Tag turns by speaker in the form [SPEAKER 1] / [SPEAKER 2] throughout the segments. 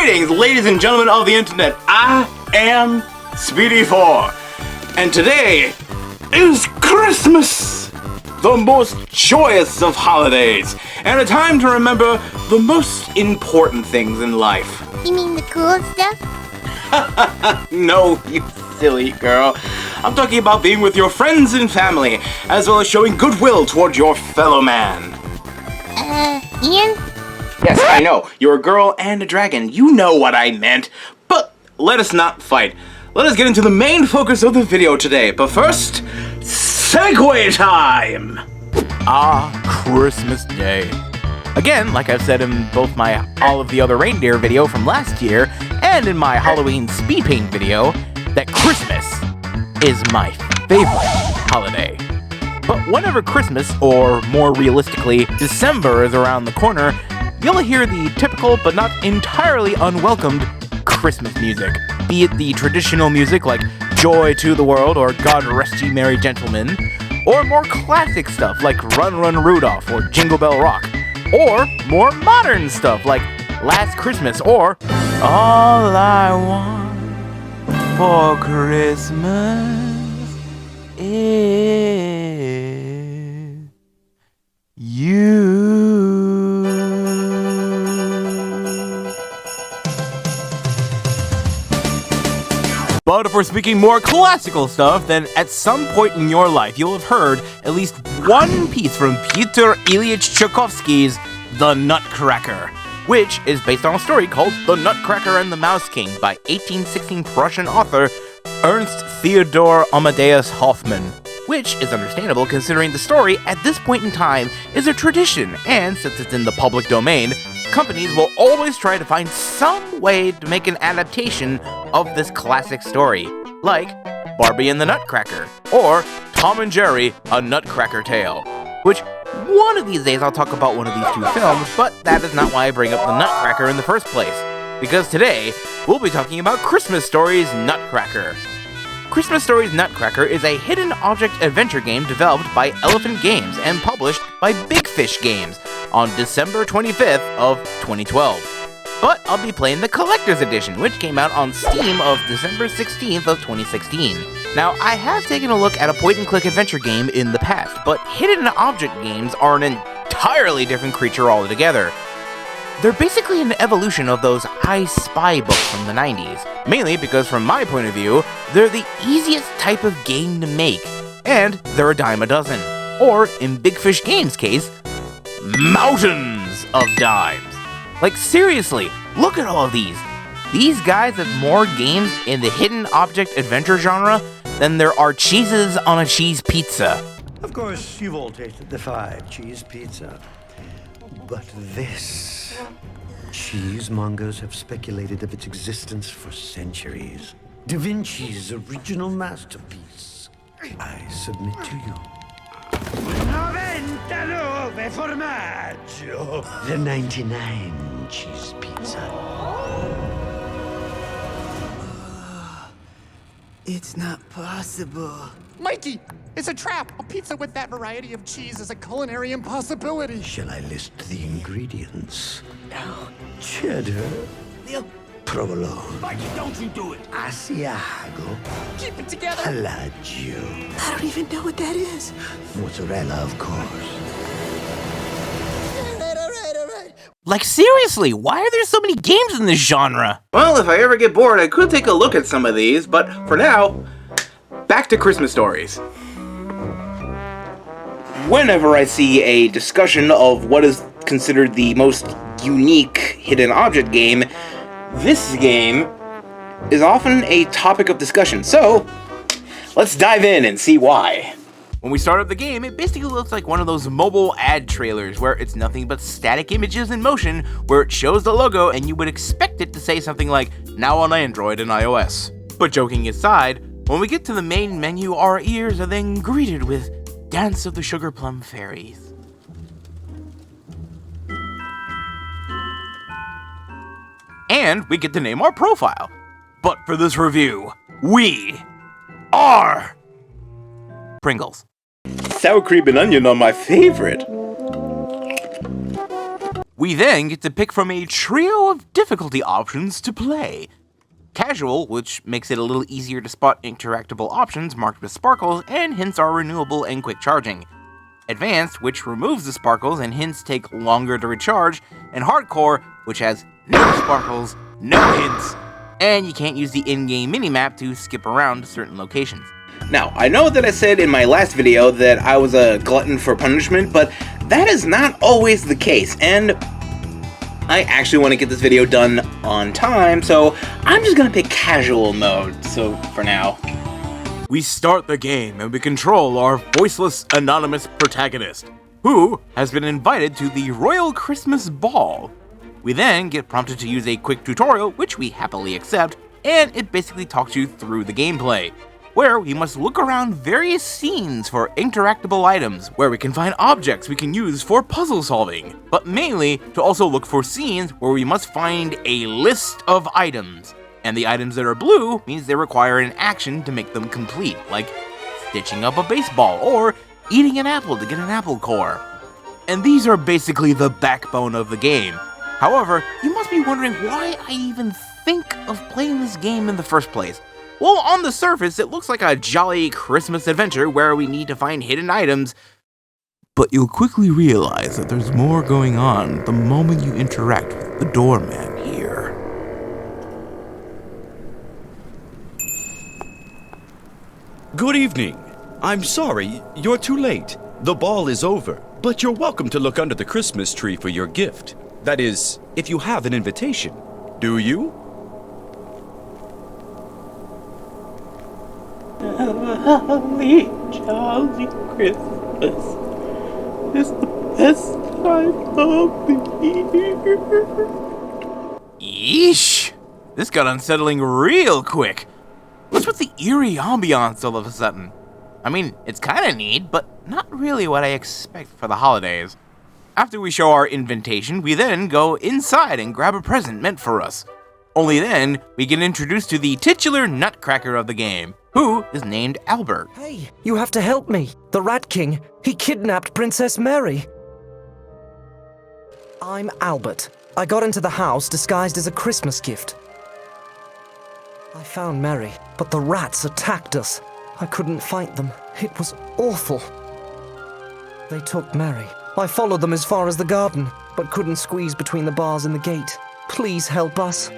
[SPEAKER 1] Greetings, ladies and gentlemen of the internet. I am Speedy4, and today is Christmas, the most joyous of holidays, and a time to remember the most important things in life.
[SPEAKER 2] You mean the cool stuff?
[SPEAKER 1] No, you silly girl. I'm talking about being with your friends and family, as well as showing goodwill toward your fellow man.
[SPEAKER 2] Ian?
[SPEAKER 1] Yes, I know. You're a girl and a dragon. You know what I meant. But let us not fight. Let us get into the main focus of the video today. But first, segue time!
[SPEAKER 3] Christmas Day. Again, like I've said in both my All of the Other Reindeer video from last year, and in my Halloween speed paint video, that Christmas is my favorite holiday. But whenever Christmas, or more realistically, December is around the corner, you'll hear the typical but not entirely unwelcomed Christmas music. Be it the traditional music like Joy to the World or God Rest Ye Merry Gentlemen, or more classic stuff like Run Run Rudolph or Jingle Bell Rock, or more modern stuff like Last Christmas or All I Want for Christmas is You. But if we're speaking more classical stuff, then at some point in your life you'll have heard at least one piece from Pyotr Ilyich Tchaikovsky's The Nutcracker, which is based on a story called The Nutcracker and the Mouse King by 1816 Prussian author Ernst Theodor Amadeus Hoffmann, which is understandable considering the story at this point in time is a tradition, and since it's in the public domain, companies will always try to find some way to make an adaptation of this classic story, like Barbie and the Nutcracker, or Tom and Jerry, A Nutcracker Tale, which one of these days I'll talk about one of these two films, but that is not why I bring up the Nutcracker in the first place, because today we'll be talking about Christmas Stories Nutcracker. Christmas Stories Nutcracker is a hidden object adventure game developed by Elephant Games and published by Big Fish Games on December 25th of 2012. But I'll be playing the Collector's Edition, which came out on Steam of December 16th of 2016. Now, I have taken a look at a point-and-click adventure game in the past, but hidden object games are an entirely different creature altogether. They're basically an evolution of those I Spy books from the 90s, mainly because from my point of view, they're the easiest type of game to make, and they're a dime a dozen. Or, in Big Fish Games' case, mountains of dimes. Like seriously, look at all of these. These guys have more games in the hidden object adventure genre than there are cheeses on a cheese pizza.
[SPEAKER 4] Of course, you've all tasted the 5-cheese pizza. But this, cheesemongers have speculated of its existence for centuries. Da Vinci's original masterpiece. I submit to you. 99 formaggio. The 99 cheese pizza.
[SPEAKER 5] It's not possible.
[SPEAKER 6] Mikey, it's a trap. A pizza with that variety of cheese is a culinary impossibility.
[SPEAKER 4] Shall I list the ingredients?
[SPEAKER 5] No.
[SPEAKER 4] Cheddar.
[SPEAKER 5] No.
[SPEAKER 4] Provolone.
[SPEAKER 6] Mikey, don't you do it.
[SPEAKER 4] Asiago.
[SPEAKER 6] Keep it together.
[SPEAKER 4] Palaggio.
[SPEAKER 5] I don't even know what that is.
[SPEAKER 4] Mozzarella, of course.
[SPEAKER 5] All right.
[SPEAKER 3] Like seriously, why are there so many games in this genre?
[SPEAKER 1] Well, if I ever get bored, I could take a look at some of these, but for now, back to Christmas stories. Whenever I see a discussion of what is considered the most unique hidden object game, this game is often a topic of discussion, so let's dive in and see why.
[SPEAKER 3] When we start up the game, it basically looks like one of those mobile ad trailers where it's nothing but static images in motion where it shows the logo and you would expect it to say something like, now on Android and iOS. But joking aside, when we get to the main menu, our ears are then greeted with Dance of the Sugar Plum Fairies. And we get to name our profile. But for this review, we are Pringles.
[SPEAKER 1] Sour cream and onion are my favorite.
[SPEAKER 3] We then get to pick from a trio of difficulty options to play. Casual, which makes it a little easier to spot interactable options marked with sparkles and hints are renewable and quick charging. Advanced, which removes the sparkles and hints take longer to recharge. And Hardcore, which has no sparkles, no hints, and you can't use the in-game minimap to skip around to certain locations.
[SPEAKER 1] Now, I know that I said in my last video that I was a glutton for punishment, but that is not always the case, and I actually want to get this video done on time, so I'm just gonna pick casual mode, so for now.
[SPEAKER 3] We start the game and we control our voiceless, anonymous protagonist, who has been invited to the Royal Christmas Ball. We then get prompted to use a quick tutorial, which we happily accept, and it basically talks you through the gameplay, where we must look around various scenes for interactable items, where we can find objects we can use for puzzle solving, but mainly to also look for scenes where we must find a list of items. And the items that are blue means they require an action to make them complete, like stitching up a baseball or eating an apple to get an apple core. And these are basically the backbone of the game. However, you must be wondering why I even think of playing this game in the first place. Well, on the surface, it looks like a jolly Christmas adventure where we need to find hidden items, but you'll quickly realize that there's more going on the moment you interact with the doorman here.
[SPEAKER 7] Good evening. I'm sorry, you're too late. The ball is over, but you're welcome to look under the Christmas tree for your gift. That is, if you have an invitation. Do you?
[SPEAKER 1] Holly jolly Christmas is the best time of the year.
[SPEAKER 3] Yeesh! This got unsettling real quick. What's with the eerie ambiance all of a sudden? I mean, it's kinda neat, but not really what I expect for the holidays. After we show our invitation, we then go inside and grab a present meant for us. Only then, we get introduced to the titular Nutcracker of the game, who is named Albert.
[SPEAKER 8] Hey, you have to help me. The Rat King, he kidnapped Princess Mary. I'm Albert. I got into the house disguised as a Christmas gift. I found Mary, but the rats attacked us. I couldn't fight them. It was awful. They took Mary. I followed them as far as the garden, but couldn't squeeze between the bars and the gate. Please help us.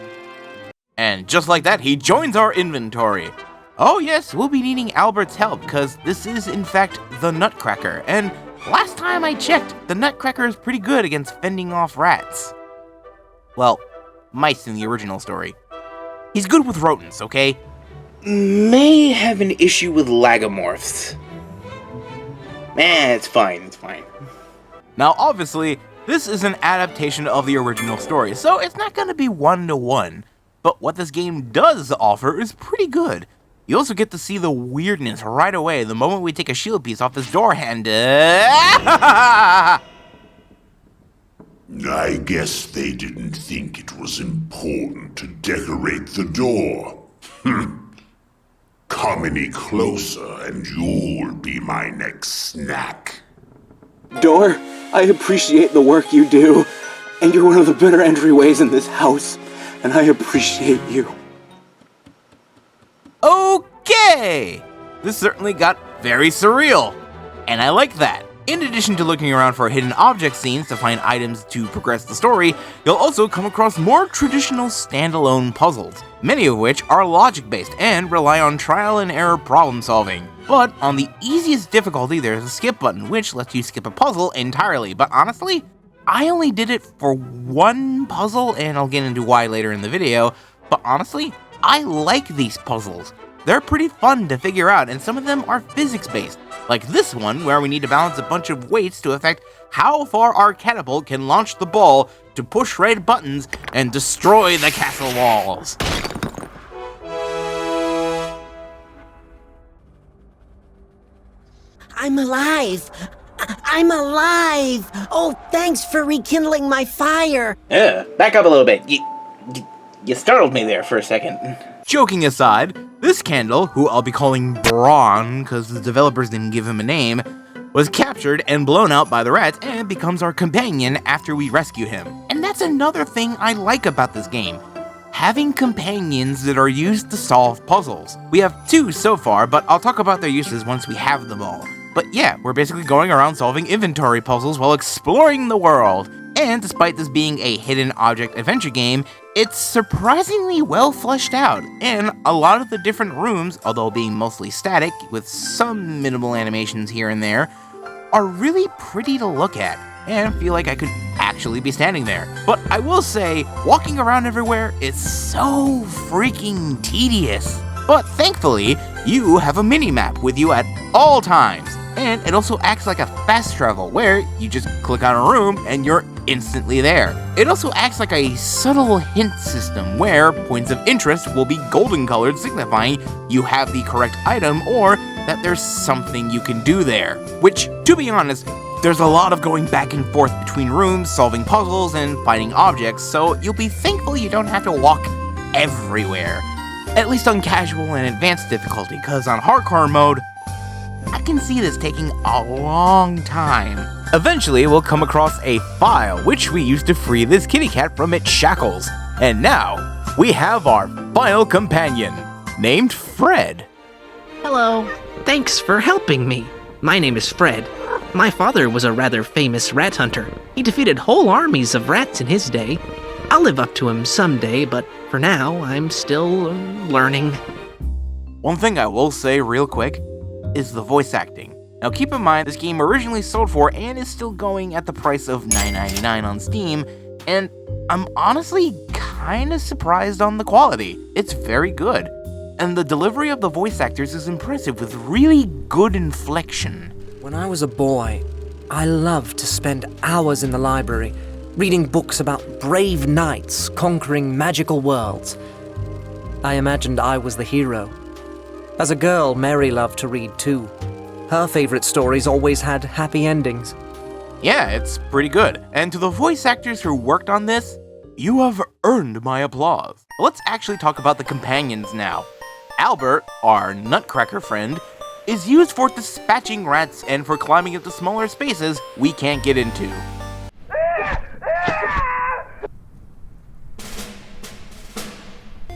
[SPEAKER 3] And just like that, he joins our inventory. Oh yes, we'll be needing Albert's help, because this is in fact the Nutcracker, and last time I checked, the Nutcracker is pretty good against fending off rats. Well, mice in the original story. He's good with rodents, okay?
[SPEAKER 1] May have an issue with lagomorphs. It's fine, it's fine.
[SPEAKER 3] Now obviously, this is an adaptation of the original story, so it's not going to be one-to-one. But what this game does offer is pretty good. You also get to see the weirdness right away the moment we take a shield piece off this door handle.
[SPEAKER 9] I guess they didn't think it was important to decorate the door. Come any closer and you'll be my next snack.
[SPEAKER 10] Door, I appreciate the work you do, and you're one of the better entryways in this house, and I appreciate you.
[SPEAKER 3] Okay! This certainly got very surreal, and I like that. In addition to looking around for hidden object scenes to find items to progress the story, you'll also come across more traditional standalone puzzles, many of which are logic-based and rely on trial and error problem solving. But on the easiest difficulty, there's a skip button, which lets you skip a puzzle entirely, but honestly, I only did it for one puzzle, and I'll get into why later in the video, but honestly, I like these puzzles. They're pretty fun to figure out, and some of them are physics-based, like this one where we need to balance a bunch of weights to affect how far our catapult can launch the ball to push red buttons and destroy the castle walls.
[SPEAKER 11] I'm alive! I'm alive! Oh, thanks for rekindling my fire!
[SPEAKER 1] Back up a little bit. You startled me there for a second.
[SPEAKER 3] Joking aside, this candle, who I'll be calling Braun because the developers didn't give him a name, was captured and blown out by the rats and becomes our companion after we rescue him. And that's another thing I like about this game. Having companions that are used to solve puzzles. We have 2 so far, but I'll talk about their uses once we have them all. But yeah, we're basically going around solving inventory puzzles while exploring the world. And despite this being a hidden object adventure game, it's surprisingly well fleshed out, and a lot of the different rooms, although being mostly static with some minimal animations here and there, are really pretty to look at, and feel like I could actually be standing there. But I will say, walking around everywhere is so freaking tedious. But thankfully, you have a mini-map with you at all times, and it also acts like a fast travel where you just click on a room and you're instantly there. It also acts like a subtle hint system where points of interest will be golden colored, signifying you have the correct item or that there's something you can do there. Which, to be honest, there's a lot of going back and forth between rooms, solving puzzles, and finding objects, so you'll be thankful you don't have to walk everywhere. At least on casual and advanced difficulty, because on hardcore mode, I can see this taking a long time. Eventually, we'll come across a file, which we used to free this kitty cat from its shackles. And now, we have our final companion, named Fred.
[SPEAKER 12] Hello. Thanks for helping me. My name is Fred. My father was a rather famous rat hunter. He defeated whole armies of rats in his day. I'll live up to him someday, but for now, I'm still learning.
[SPEAKER 3] One thing I will say real quick is the voice acting. Now keep in mind, this game originally sold for and is still going at the price of $9.99 on Steam, and I'm honestly kinda surprised on the quality. It's very good. And the delivery of the voice actors is impressive with really good inflection.
[SPEAKER 8] When I was a boy, I loved to spend hours in the library, reading books about brave knights conquering magical worlds. I imagined I was the hero. As a girl, Mary loved to read too. Her favorite stories always had happy endings.
[SPEAKER 3] Yeah, it's pretty good. And to the voice actors who worked on this, you have earned my applause. Let's actually talk about the companions now. Albert, our Nutcracker friend, is used for dispatching rats and for climbing into smaller spaces we can't get into.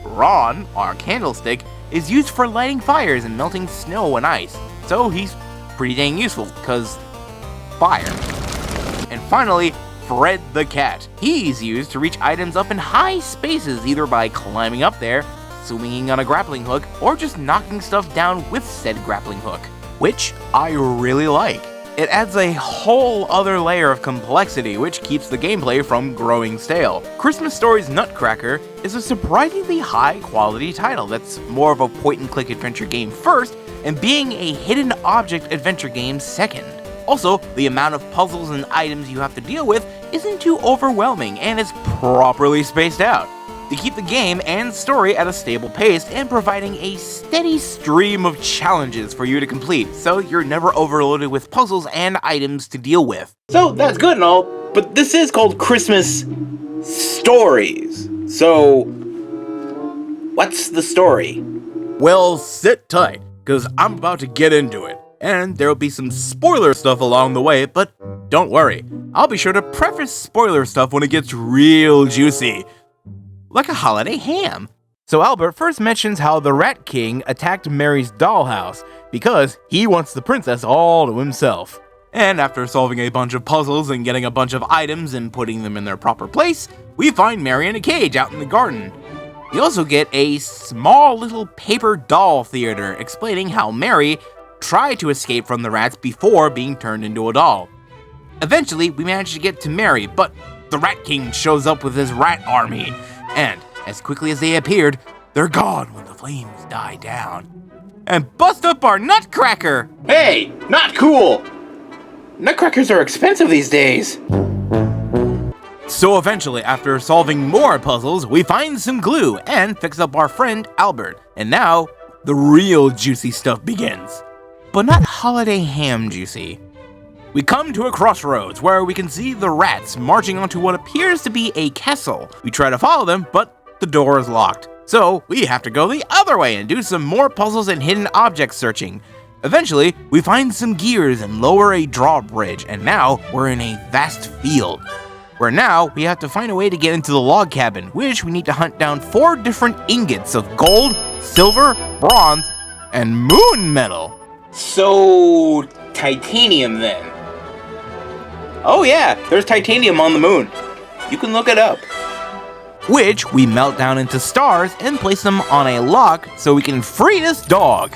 [SPEAKER 3] Ron, our candlestick, is used for lighting fires and melting snow and ice, so he's pretty dang useful, cause fire. And finally, Fred the cat. He's used to reach items up in high spaces, either by climbing up there, swinging on a grappling hook, or just knocking stuff down with said grappling hook, which I really like. It adds a whole other layer of complexity, which keeps the gameplay from growing stale. Christmas Story's Nutcracker is a surprisingly high-quality title that's more of a point-and-click adventure game first, and being a hidden object adventure game second. Also, the amount of puzzles and items you have to deal with isn't too overwhelming, and is properly spaced out to keep the game and story at a stable pace and providing a steady stream of challenges for you to complete, so you're never overloaded with puzzles and items to deal with.
[SPEAKER 10] So that's good and all, but this is called Christmas Stories. So, what's the story?
[SPEAKER 3] Well, sit tight, cause I'm about to get into it. And there'll be some spoiler stuff along the way, but don't worry. I'll be sure to preface spoiler stuff when it gets real juicy. Like a holiday ham. So Albert first mentions how the Rat King attacked Mary's dollhouse because he wants the princess all to himself. And after solving a bunch of puzzles and getting a bunch of items and putting them in their proper place, we find Mary in a cage out in the garden. We also get a small little paper doll theater explaining how Mary tried to escape from the rats before being turned into a doll. Eventually, we manage to get to Mary, but the Rat King shows up with his rat army. And as quickly as they appeared, they're gone when the flames die down. And bust up our Nutcracker!
[SPEAKER 10] Hey, not cool! Nutcrackers are expensive these days.
[SPEAKER 3] So eventually, after solving more puzzles, we find some glue and fix up our friend Albert. And now, the real juicy stuff begins. But not holiday ham juicy. We come to a crossroads where we can see the rats marching onto what appears to be a castle. We try to follow them, but the door is locked. So we have to go the other way and do some more puzzles and hidden object searching. Eventually, we find some gears and lower a drawbridge, and now we're in a vast field, where now we have to find a way to get into the log cabin, which we need to hunt down 4 different ingots of gold, silver, bronze, and moon metal.
[SPEAKER 10] So, titanium then. Oh yeah, there's titanium on the moon. You can look it up.
[SPEAKER 3] Which we melt down into stars and place them on a lock so we can free this dog.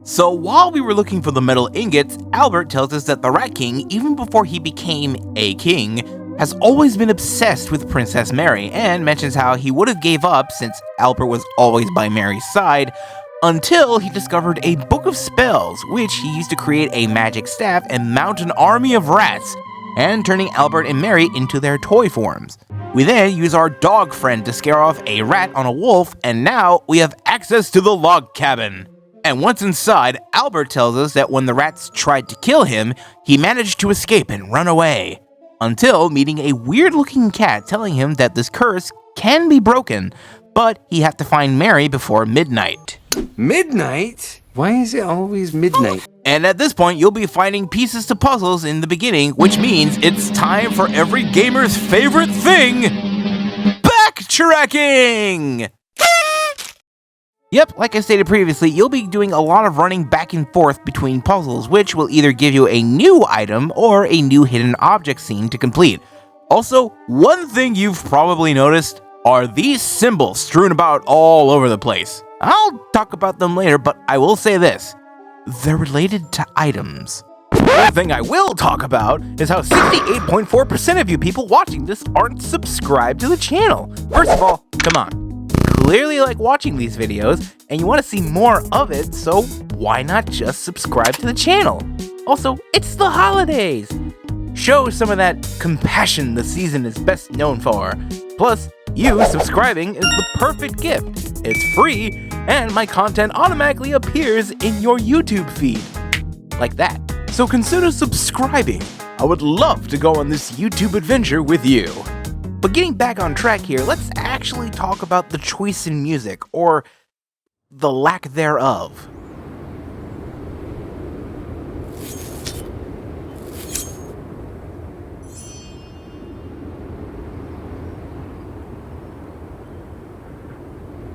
[SPEAKER 3] So while we were looking for the metal ingots, Albert tells us that the Rat King, even before he became a king, has always been obsessed with Princess Mary, and mentions how he would have gave up since Albert was always by Mary's side, until he discovered a book of spells, which he used to create a magic staff and mount an army of rats, and turning Albert and Mary into their toy forms. We then use our dog friend to scare off a rat on a wolf, and now we have access to the log cabin. And once inside, Albert tells us that when the rats tried to kill him, he managed to escape and run away, until meeting a weird-looking cat telling him that this curse can be broken, but he had to find Mary before midnight.
[SPEAKER 13] Midnight? Why is it always midnight?
[SPEAKER 3] And at this point, you'll be finding pieces to puzzles in the beginning, which means it's time for every gamer's favorite thing, backtracking! Yep, like I stated previously, you'll be doing a lot of running back and forth between puzzles, which will either give you a new item or a new hidden object scene to complete. Also, one thing you've probably noticed are these symbols strewn about all over the place. I'll talk about them later, but I will say this. They're related to items. One thing I will talk about is how 68.4% of you people watching this aren't subscribed to the channel. First of all, come on. Clearly like watching these videos, and you want to see more of it, so why not just subscribe to the channel? Also, it's the holidays! Show some of that compassion the season is best known for. Plus, you subscribing is the perfect gift. It's free, and my content automatically appears in your YouTube feed. Like that. So consider subscribing. I would love to go on this YouTube adventure with you. But getting back on track here, let's actually talk about the choice in music, or the lack thereof.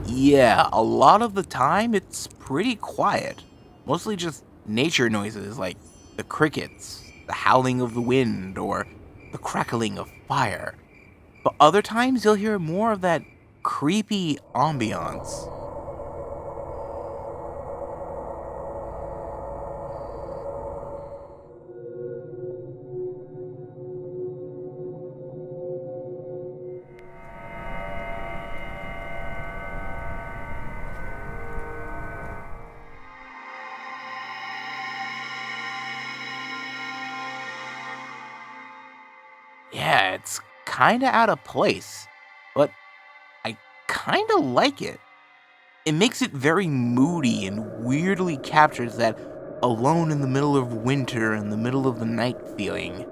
[SPEAKER 3] Yeah, a lot of the time it's pretty quiet. Mostly just nature noises like the crickets, the howling of the wind, or the crackling of fire. But other times you'll hear more of that creepy ambiance. Yeah, it's kinda out of place, but I kinda like it. It makes it very moody and weirdly captures that alone in the middle of winter and the middle of the night feeling.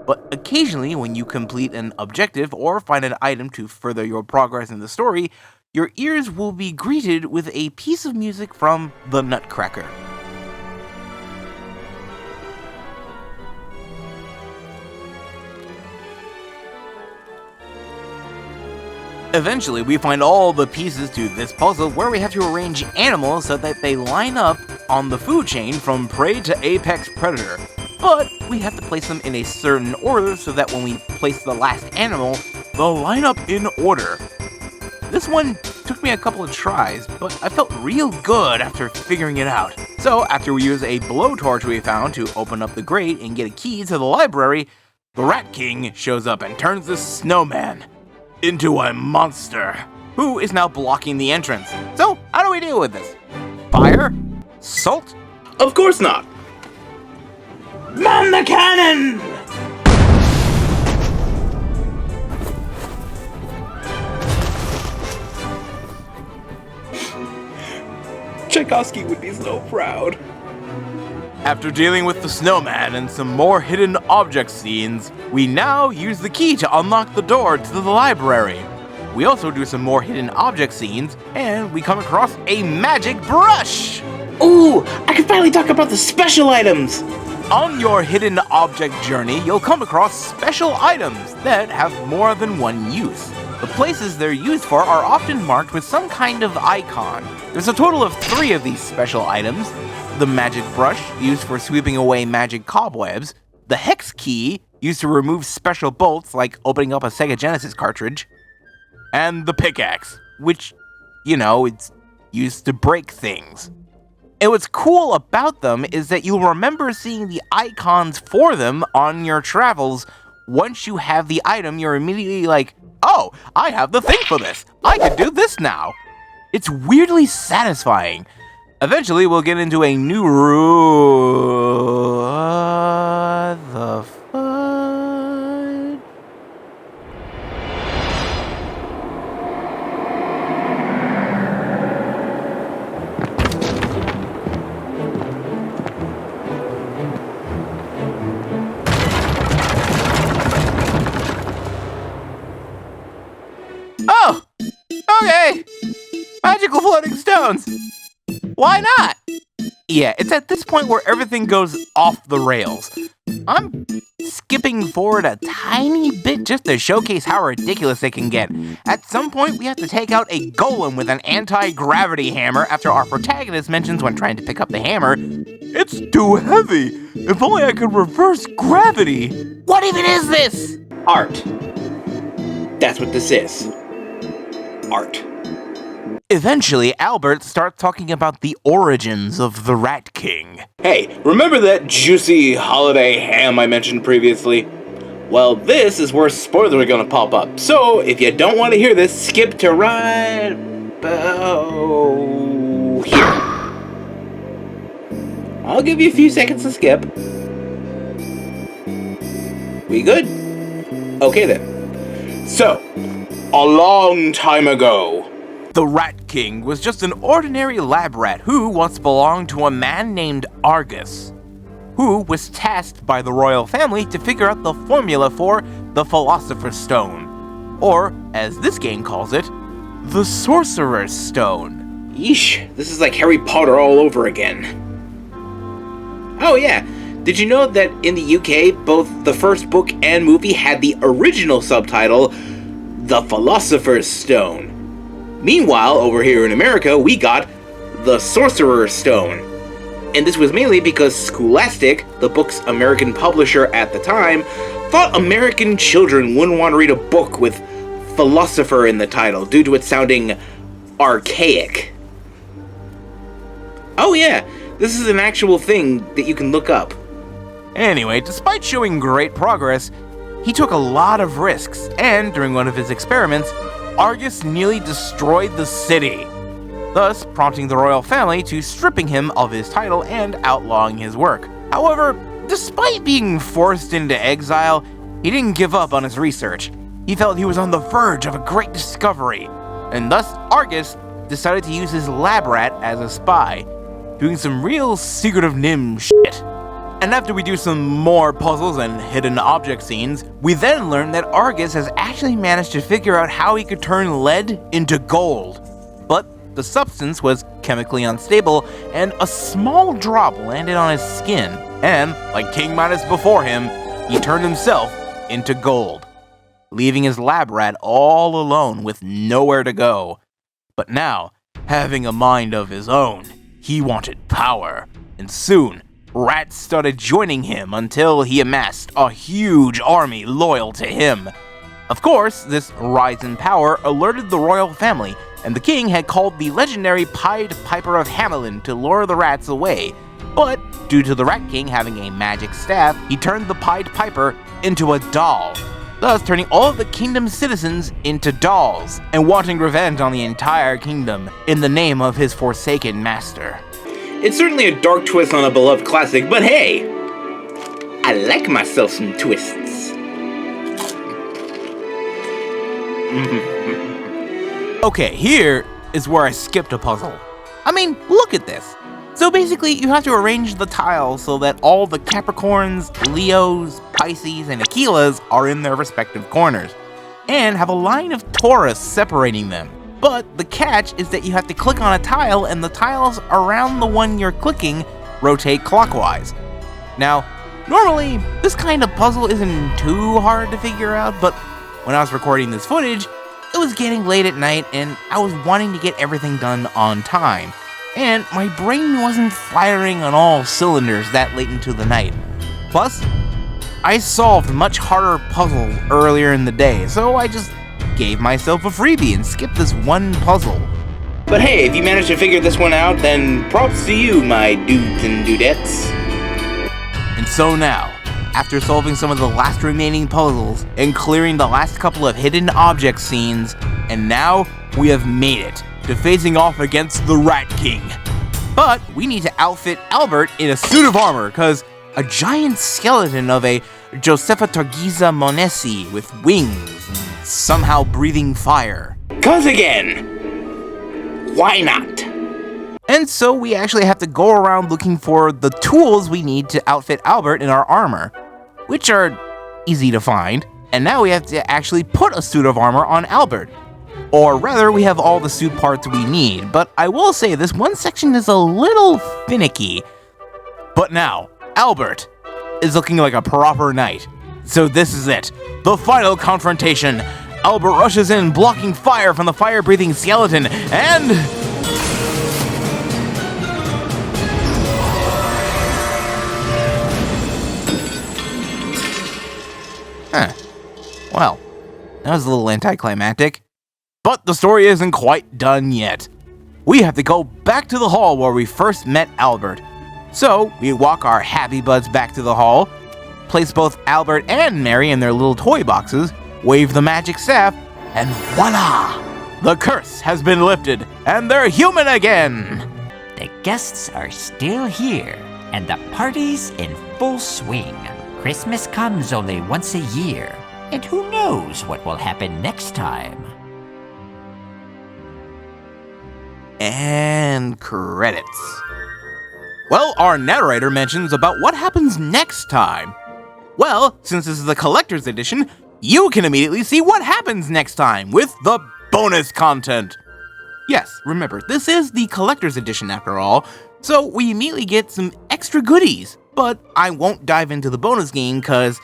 [SPEAKER 3] But occasionally, when you complete an objective or find an item to further your progress in the story, your ears will be greeted with a piece of music from the Nutcracker. Eventually, we find all the pieces to this puzzle where we have to arrange animals so that they line up on the food chain from prey to apex predator. But we have to place them in a certain order so that when we place the last animal, they'll line up in order. This one took me a couple of tries, but I felt real good after figuring it out. So after we use a blowtorch we found to open up the grate and get a key to the library, the Rat King shows up and turns the snowman into a monster, who is now blocking the entrance. So, how do we deal with this? Fire? Salt?
[SPEAKER 10] Of course not. Man the cannon! Tchaikovsky would be so proud.
[SPEAKER 3] After dealing with the snowman and some more hidden object scenes, we now use the key to unlock the door to the library. We also do some more hidden object scenes, and we come across a magic brush!
[SPEAKER 10] Ooh, I can finally talk about the special items!
[SPEAKER 3] On your hidden object journey, you'll come across special items that have more than one use. The places they're used for are often marked with some kind of icon. There's a total of 3 of these special items. The magic brush, used for sweeping away magic cobwebs. The hex key, used to remove special bolts like opening up a Sega Genesis cartridge. And the pickaxe, which, it's used to break things. And what's cool about them is that you'll remember seeing the icons for them on your travels. Once you have the item, you're immediately like, oh, I have the thing for this. I can do this now. It's weirdly satisfying. Eventually, we'll get into a new rule. The fun. Oh, okay. Magical floating stones. Why not? Yeah, it's at this point where everything goes off the rails. I'm skipping forward a tiny bit just to showcase how ridiculous it can get. At some point, we have to take out a golem with an anti-gravity hammer after our protagonist mentions when trying to pick up the hammer, "It's too heavy. If only I could reverse gravity." What even is this?
[SPEAKER 10] Art. That's what this is. Art.
[SPEAKER 3] Eventually, Albert starts talking about the origins of the Rat King.
[SPEAKER 10] Hey, remember that juicy holiday ham I mentioned previously? Well, this is where spoilers are gonna pop up. So, if you don't want to hear this, skip to right about here. I'll give you a few seconds to skip. We good? Okay then. So, a long time ago,
[SPEAKER 3] the Rat King was just an ordinary lab rat who once belonged to a man named Argus, who was tasked by the royal family to figure out the formula for the Philosopher's Stone, or, as this game calls it, the Sorcerer's Stone.
[SPEAKER 10] Yeesh, this is like Harry Potter all over again. Oh yeah, did you know that in the UK, both the first book and movie had the original subtitle, The Philosopher's Stone? Meanwhile, over here in America, we got The Sorcerer's Stone. And this was mainly because Scholastic, the book's American publisher at the time, thought American children wouldn't want to read a book with philosopher in the title due to it sounding archaic. Oh yeah, this is an actual thing that you can look up.
[SPEAKER 3] Anyway, despite showing great progress, he took a lot of risks, and during one of his experiments, Argus nearly destroyed the city, thus prompting the royal family to stripping him of his title and outlawing his work. However, despite being forced into exile, he didn't give up on his research. He felt he was on the verge of a great discovery, and thus Argus decided to use his lab rat as a spy, doing some real secretive NIM shit. And after we do some more puzzles and hidden object scenes, we then learn that Argus has actually managed to figure out how he could turn lead into gold. But the substance was chemically unstable, and a small drop landed on his skin, and, like King Midas before him, he turned himself into gold, leaving his lab rat all alone with nowhere to go. But now, having a mind of his own, he wanted power, and soon, rats started joining him until he amassed a huge army loyal to him. Of course, this rise in power alerted the royal family, and the king had called the legendary Pied Piper of Hamelin to lure the rats away. But due to the Rat King having a magic staff, he turned the Pied Piper into a doll, thus turning all of the kingdom's citizens into dolls, and wanting revenge on the entire kingdom in the name of his forsaken master.
[SPEAKER 10] It's certainly a dark twist on a beloved classic, but hey, I like myself some twists.
[SPEAKER 3] Okay, here is where I skipped a puzzle. I mean, look at this. So basically, you have to arrange the tiles so that all the Capricorns, Leos, Pisces, and Aquilas are in their respective corners, and have a line of Taurus separating them. But the catch is that you have to click on a tile, and the tiles around the one you're clicking rotate clockwise. Now, normally, this kind of puzzle isn't too hard to figure out, but when I was recording this footage, it was getting late at night, and I was wanting to get everything done on time. And my brain wasn't firing on all cylinders that late into the night. Plus, I solved a much harder puzzle earlier in the day, so I just gave myself a freebie and skipped this one puzzle.
[SPEAKER 10] But hey, if you managed to figure this one out, then props to you, my dudes and dudettes.
[SPEAKER 3] And so now, after solving some of the last remaining puzzles and clearing the last couple of hidden object scenes, and now we have made it to facing off against the Rat King. But we need to outfit Albert in a suit of armor, cause a giant skeleton of a Josefa Targiza Monesi with wings and somehow breathing fire.
[SPEAKER 10] Cause again, why not?
[SPEAKER 3] And so we actually have to go around looking for the tools we need to outfit Albert in our armor, which are easy to find, and now we have to actually put a suit of armor on Albert. Or rather, we have all the suit parts we need, but I will say this one section is a little finicky. But now, Albert is looking like a proper knight. So this is it, the final confrontation. Albert rushes in, blocking fire from the fire-breathing skeleton, and... Well, that was a little anticlimactic. But the story isn't quite done yet. We have to go back to the hall where we first met Albert. So, we walk our happy buds back to the hall, place both Albert and Mary in their little toy boxes, wave the magic staff, and voila! The curse has been lifted, and they're human again!
[SPEAKER 14] The guests are still here, and the party's in full swing. Christmas comes only once a year, and who knows what will happen next time?
[SPEAKER 3] And credits. Well, our narrator mentions about what happens next time. Well, since this is the collector's edition, you can immediately see what happens next time with the bonus content. Yes, remember, this is the collector's edition after all, so we immediately get some extra goodies. But I won't dive into the bonus game because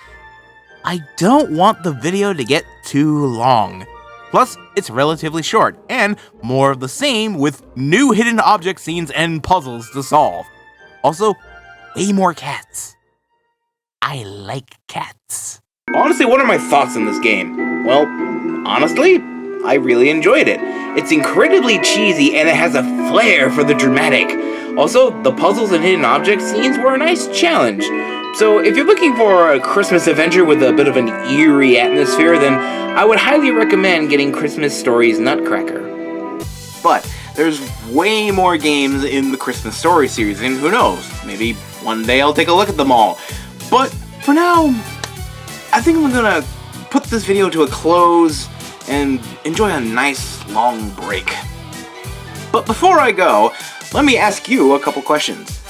[SPEAKER 3] I don't want the video to get too long. Plus, it's relatively short, and more of the same with new hidden object scenes and puzzles to solve. Also, way more cats. I like cats.
[SPEAKER 10] Honestly, what are my thoughts on this game? Well, honestly, I really enjoyed it. It's incredibly cheesy and it has a flair for the dramatic. Also, the puzzles and hidden object scenes were a nice challenge. So if you're looking for a Christmas adventure with a bit of an eerie atmosphere, then I would highly recommend getting Christmas Stories Nutcracker.
[SPEAKER 1] But there's way more games in the Christmas Story series, and who knows, maybe one day I'll take a look at them all. But for now, I think I'm gonna put this video to a close and enjoy a nice long break. But before I go, let me ask you a couple questions.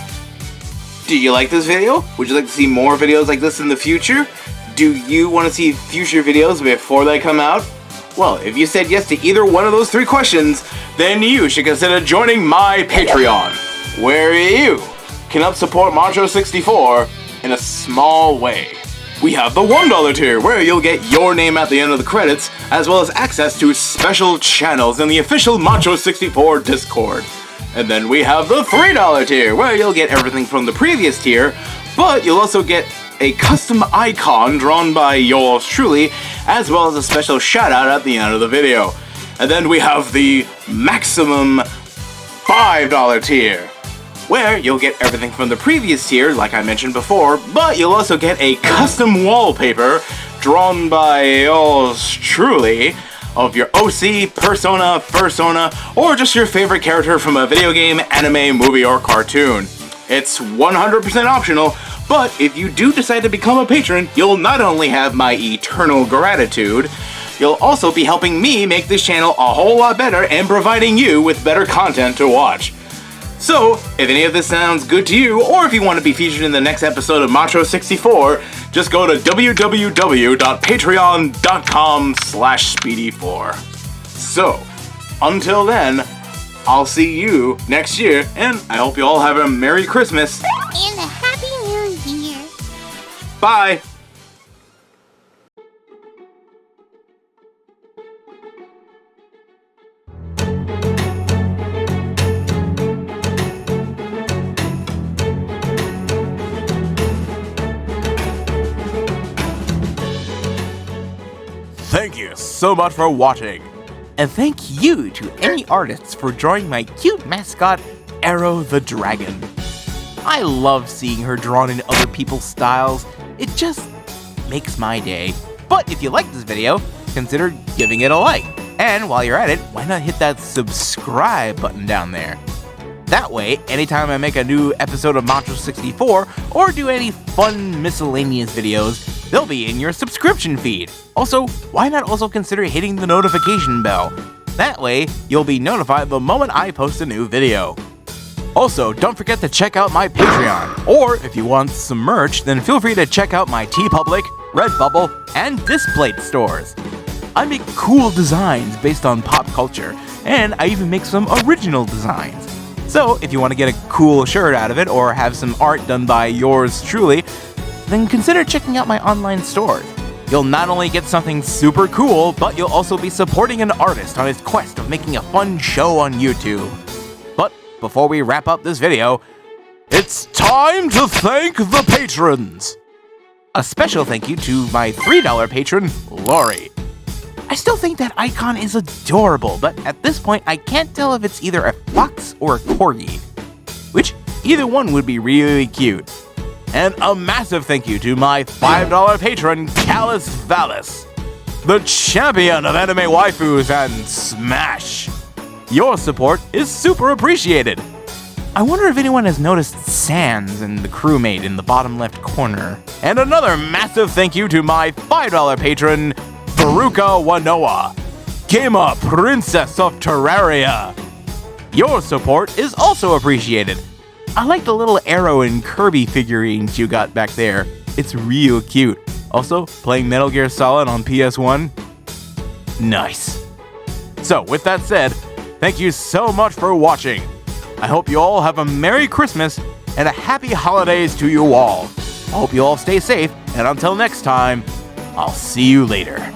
[SPEAKER 1] Did you like this video? Would you like to see more videos like this in the future? Do you want to see future videos before they come out? Well, if you said yes to either one of those three questions, then you should consider joining my Patreon, where you can help support ModTro64 in a small way. We have the $1 tier, where you'll get your name at the end of the credits, as well as access to special channels in the official ModTro64 Discord. And then we have the $3 tier, where you'll get everything from the previous tier, but you'll also get a custom icon drawn by yours truly, as well as a special shout out at the end of the video. And then we have the maximum $5 tier, where you'll get everything from the previous tier, like I mentioned before, but you'll also get a custom wallpaper drawn by yours truly, of your OC, persona, fursona, or just your favorite character from a video game, anime, movie, or cartoon. It's 100% optional, but if you do decide to become a patron, you'll not only have my eternal gratitude, you'll also be helping me make this channel a whole lot better and providing you with better content to watch. So, if any of this sounds good to you, or if you want to be featured in the next episode of ModTro64, just go to www.patreon.com/speedy4. So, until then, I'll see you next year, and I hope you all have a Merry Christmas.
[SPEAKER 2] And a Happy New Year.
[SPEAKER 1] Bye! Thank you so much for watching.
[SPEAKER 3] And thank you to any artists for drawing my cute mascot, Arrow the Dragon. I love seeing her drawn in other people's styles. It just makes my day. But if you like this video, consider giving it a like. And while you're at it, why not hit that subscribe button down there? That way, anytime I make a new episode of ModTro64 or do any fun miscellaneous videos, they'll be in your subscription feed. Also, why not also consider hitting the notification bell? That way, you'll be notified the moment I post a new video. Also, don't forget to check out my Patreon, or if you want some merch, then feel free to check out my TeePublic, Redbubble, and Displate stores. I make cool designs based on pop culture, and I even make some original designs. So, if you want to get a cool shirt out of it, or have some art done by yours truly, then consider checking out my online store. You'll not only get something super cool, but you'll also be supporting an artist on his quest of making a fun show on YouTube. But before we wrap up this video, it's time to thank the patrons! A special thank you to my $3 patron, Lori. I still think that icon is adorable, but at this point I can't tell if it's either a fox or a corgi. Which, either one would be really cute. And a massive thank you to my $5 patron, Callus Vallis, the champion of anime waifus and Smash. Your support is super appreciated. I wonder if anyone has noticed Sans and the crewmate in the bottom left corner. And another massive thank you to my $5 patron, Veruca Wanoa, Gamer Princess of Terraria. Your support is also appreciated. I like the little Arrow and Kirby figurines you got back there. It's real cute. Also, playing Metal Gear Solid on PS1? Nice. So, with that said, thank you so much for watching. I hope you all have a Merry Christmas and a Happy Holidays to you all. I hope you all stay safe, and until next time, I'll see you later.